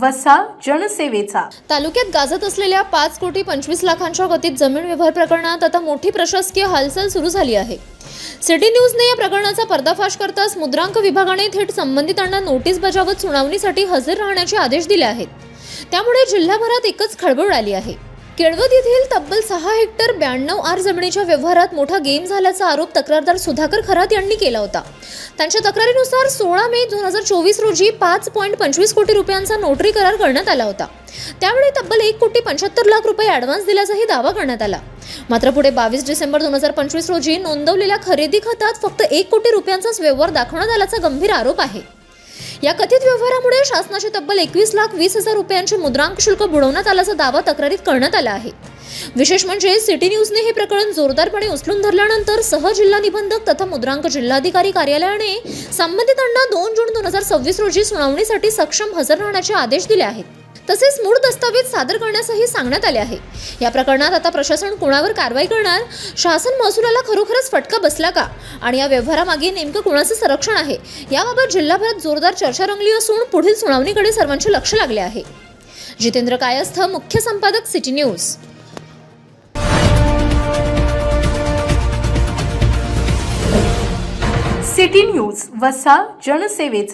वसा जनसेवेचा. तालुक्यात गाजत असलेल्या 5,25,00,000च्या गतीत जमीन व्यवहार प्रकरणात आता मोठी प्रशासकीय हालचाल सुरू झाली आहे. सिटी न्यूजने या प्रकरणाचा पर्दाफाश करताच मुद्रांक विभागाने थेट संबंधितांना नोटीस बजावत सुनावणीसाठी हजर राहण्याचे आदेश दिले आहेत. त्यामुळे जिल्हाभरात एकच खळबळ आली आहे. केळवद येथील तब्बल 6 हेक्टर 92 आर जमिनीच्या व्यवहारात मोठा गेम झाल्याचा आरोप तक्रारदार सुधाकर खरात यांनी केला होता. त्यांच्या तक्रारीनुसार 16 मे 2024 रोजी 5.25 कोटी रुपयांचा नोटरी करार करण्यात आला होता. त्यावेळी तब्बल 1,75,00,000 रुपये ॲडव्हान्स दिल्याचाही दावा करण्यात आला. मात्र पुढे 22 डिसेंबर 2025 रोजी नोंदवलेल्या खरेदी खात्यात फक्त 1 कोटी रुपयांचाच व्यवहार दाखवण्यात आल्याचा गंभीर आरोप आहे. या कथित व्यवहारामुळे शासनाचे तब्बल 21,20,000 रुपयांचे मुद्रांक शुल्क बुडवण्यात आल्याचा दावा तक्रारीत करण्यात आला आहे. विशेष म्हणजे सिटी न्यूजने हे प्रकरण जोरदारपणे उचलून धरल्यानंतर सहजिल्हा निबंधक तथा मुद्रांक जिल्हाधिकारी कार्यालयाने संबंधितांना 2 जून 2026 रोजी सुनावणीसाठी सक्षम हजर राहण्याचे आदेश दिले आहेत. तसेच मूळ दस्तावेज सादर करण्यासही सांगण्यात आले आहे. या प्रकरणात आता प्रशासन कोणावर कारवाई करणार, शासन महसुलाला खरोखरच फटका बसला का आणि या व्यवहारामागे नेमकं कोणाचं संरक्षण आहे, याबाबत जिल्हाभरात जोरदार चर्चा रंगली असून पुढील सुनावणीकडे सर्वांचे लक्ष लागले आहे. जितेंद्र कायस्थ, मुख्य संपादक, सिटी न्यूज. सिटी न्यूज वसा जनसेवेचा.